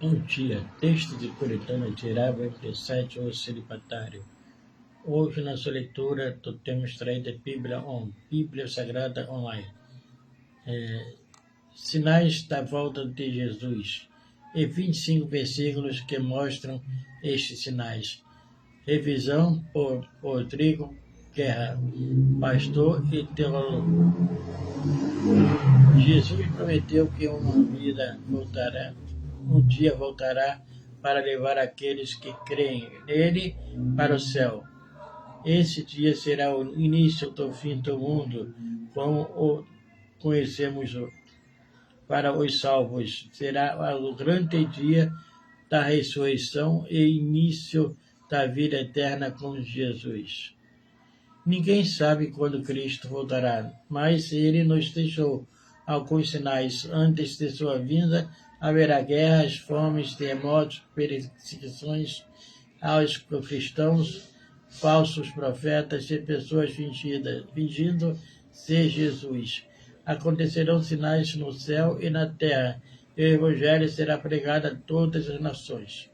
Um dia, texto de Puritano tirava entre sete o celibatário. Hoje, na sua leitura, temos extraído a Bíblia Sagrada Online. Sinais da volta de Jesus. E 25 versículos que mostram estes sinais. Revisão por Rodrigo Guerra, pastor e teólogo. Jesus prometeu que um dia voltará para levar aqueles que creem nele para o céu. Esse dia será o início do fim do mundo, como o conhecemos para os salvos. Será o grande dia da ressurreição e início da vida eterna com Jesus. Ninguém sabe quando Cristo voltará, mas ele nos deixou alguns sinais. Antes de sua vinda, haverá guerras, fomes, terremotos, perseguições aos cristãos, falsos profetas e pessoas fingindo ser Jesus. Acontecerão sinais no céu e na terra, e o Evangelho será pregado a todas as nações.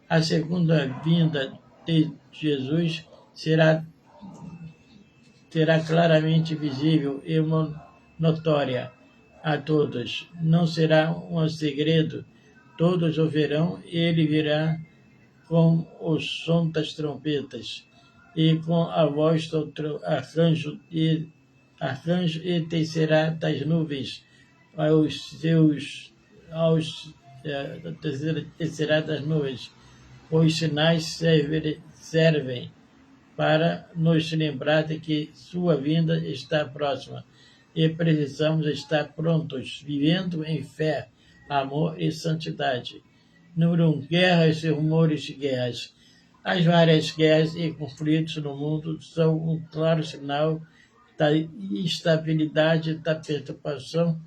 A segunda vinda de Jesus será claramente visível e notória a todos. Não será um segredo. Todos o verão. Ele virá com o som das trompetas e com a voz do arcanjo e descerá das nuvens descerá das nuvens. Os sinais servem para nos lembrar de que sua vinda está próxima e precisamos estar prontos, vivendo em fé, amor e santidade. Número 1. Guerras e rumores de guerras. As várias guerras e conflitos no mundo são um claro sinal da instabilidade e da perturbação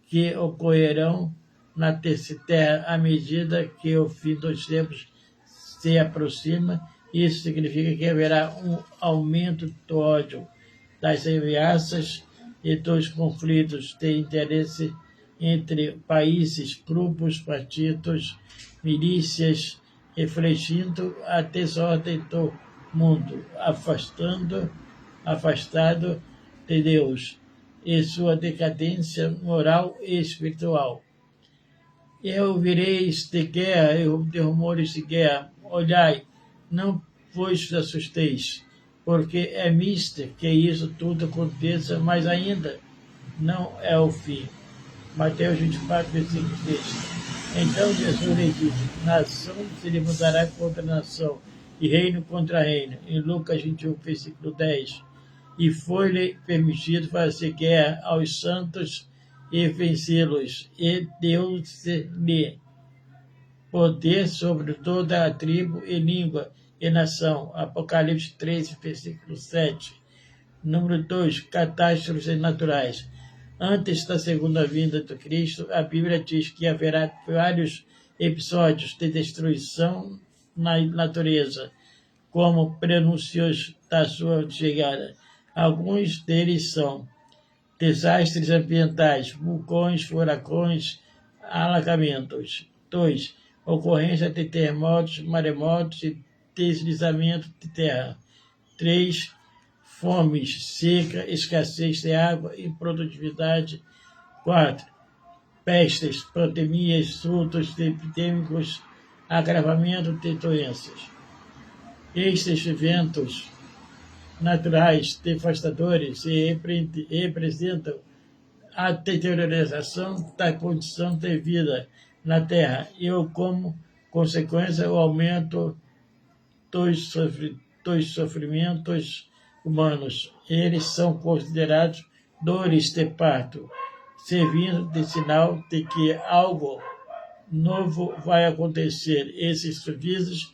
que ocorrerão na terra à medida que o fim dos tempos se aproxima. Isso significa que haverá um aumento do ódio, das ameaças e dos conflitos de interesse entre países, grupos, partidos, milícias, refletindo a desordem do mundo, afastado de Deus e sua decadência moral e espiritual. E ouvireis de guerra e de rumores de guerra. Olhai, não vos assusteis, porque é mister que isso tudo aconteça, mas ainda não é o fim. Mateus 24, versículo 6. Então Jesus lhe disse: nação se levantará contra nação, e reino contra reino. Em Lucas 21, versículo 10. E foi-lhe permitido fazer guerra aos santos e vencê-los, e deu-lhe poder sobre toda a tribo e língua e nação. Apocalipse 13, versículo 7. Número 2. Catástrofes naturais. Antes da segunda vinda de Cristo, a Bíblia diz que haverá vários episódios de destruição na natureza, como prenúncios da sua chegada. Alguns deles são desastres ambientais, vulcões, furacões, alagamentos. 2. Ocorrência de terremotos, maremotos e deslizamento de terra. 3. Fomes, seca, escassez de água e produtividade. 4. Pestes, pandemias, surtos epidêmicos, agravamento de doenças. Estes eventos naturais devastadores representam a deterioração da condição de vida na Terra e, como consequência, o aumento dos sofrimentos humanos. Eles são considerados dores de parto, servindo de sinal de que algo novo vai acontecer. Esses avisos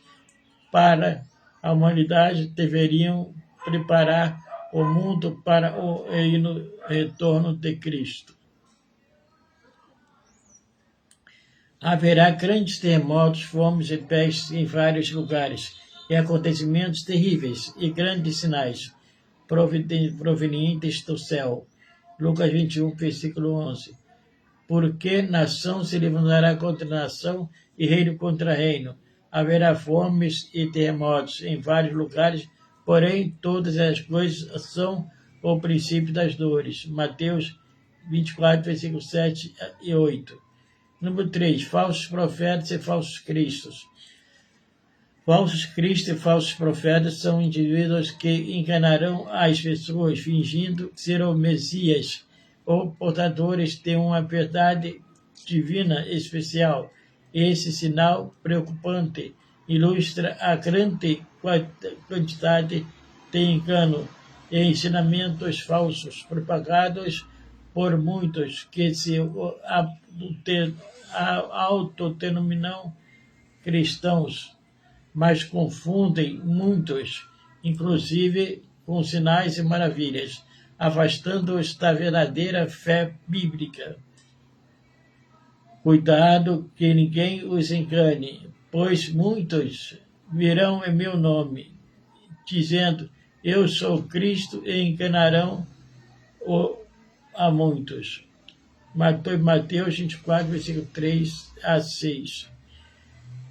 para a humanidade deveriam preparar o mundo para o retorno de Cristo. Haverá grandes terremotos, fomes e pestes em vários lugares, e acontecimentos terríveis e grandes sinais provenientes do céu. Lucas 21, versículo 11. porque nação se levantará contra nação e reino contra reino. Haverá fomes e terremotos em vários lugares, porém todas as coisas são o princípio das dores. Mateus 24, versículos 7 e 8. Número 3. Falsos profetas e falsos cristos. Falsos cristos e falsos profetas são indivíduos que enganarão as pessoas fingindo ser o Messias ou portadores de uma verdade divina especial. Esse sinal preocupante ilustra a grande quantidade de engano e ensinamentos falsos propagados por muitos que se autodenominam cristãos, mas confundem muitos, inclusive com sinais e maravilhas, afastando-os da verdadeira fé bíblica. Cuidado que ninguém os engane, pois muitos virão em meu nome, dizendo, eu sou Cristo, e enganarão a muitos. Mateus 24, versículo 3 a 6.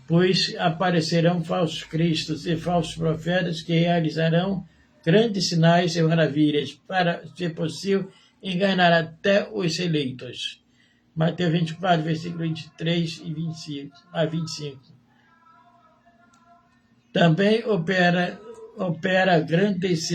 Pois aparecerão falsos cristos e falsos profetas que realizarão grandes sinais e maravilhas, para, se possível, enganar até os eleitos. Mateus 24, versículo 23 e 25 a 25. Também opera grandes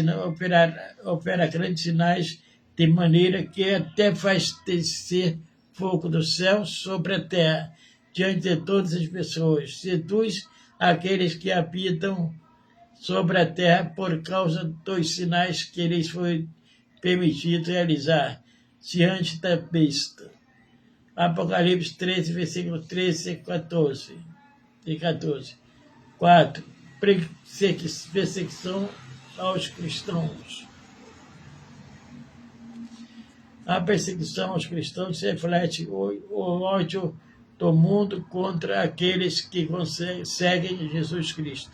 sinais de maneira que até faz descer fogo do céu sobre a terra, diante de todas as pessoas. Seduz aqueles que habitam sobre a terra por causa dos sinais que lhes foi permitido realizar diante da besta. Apocalipse 13, versículo 13 e 14. 4. Perseguição aos cristãos. A perseguição aos cristãos reflete o ódio do mundo contra aqueles que seguem Jesus Cristo.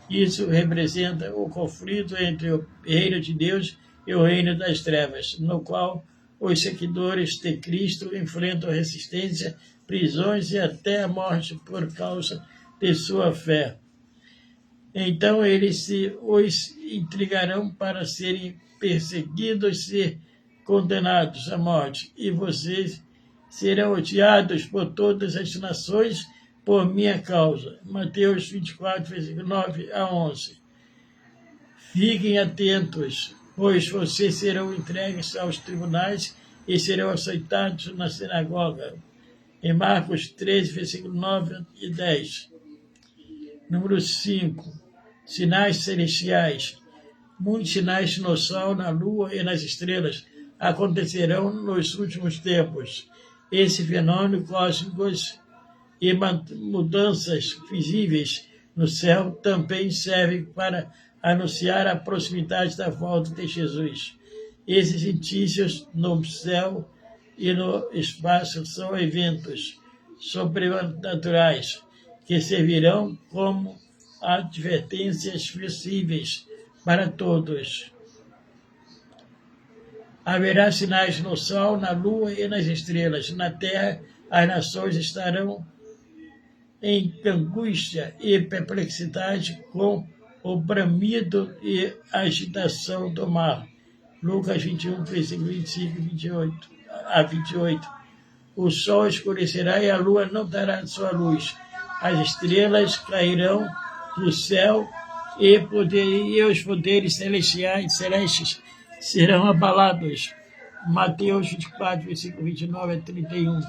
Isso representa o conflito entre o reino de Deus e o reino das trevas, no qual os seguidores de Cristo enfrentam resistência, prisões e até a morte por causa de sua fé. Então eles os intrigarão para serem perseguidos e condenados à morte, e vocês serão odiados por todas as nações por minha causa. Mateus 24, versículo 9 a 11. Fiquem atentos, pois vocês serão entregues aos tribunais e serão aceitados na sinagoga. Em Marcos 13, versículo 9 e 10. Número 5. Sinais celestiais. Muitos sinais no sol, na lua e nas estrelas acontecerão nos últimos tempos. Esse fenômeno cósmicos e mudanças visíveis no céu também servem para anunciar a proximidade da volta de Jesus. Esses indícios no céu e no espaço são eventos sobrenaturais que servirão como advertências visíveis para todos. Haverá sinais no sol, na lua e nas estrelas. Na terra, as nações estarão em angústia e perplexidade com o bramido e agitação do mar. Lucas 21, versículo 25 a 28. O sol escurecerá e a lua não dará sua luz. As estrelas cairão do céu e os poderes celestes serão abalados. Mateus 24, versículo 29 a 31.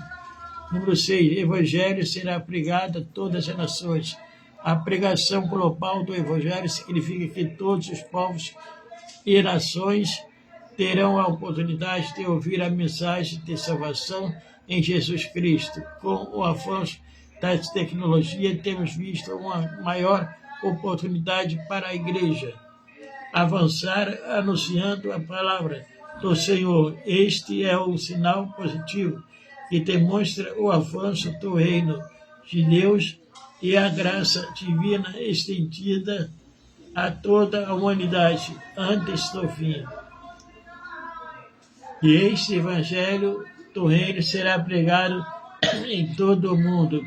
Número 6. Evangelho será pregado a todas as nações. A pregação global do Evangelho significa que todos os povos e nações terão a oportunidade de ouvir a mensagem de salvação em Jesus Cristo. Com o avanço das tecnologias, temos visto uma maior oportunidade para a igreja avançar anunciando a palavra do Senhor. Este é um sinal positivo que demonstra o avanço do reino de Deus e a graça divina estendida a toda a humanidade antes do fim. E este evangelho reino será pregado em todo o mundo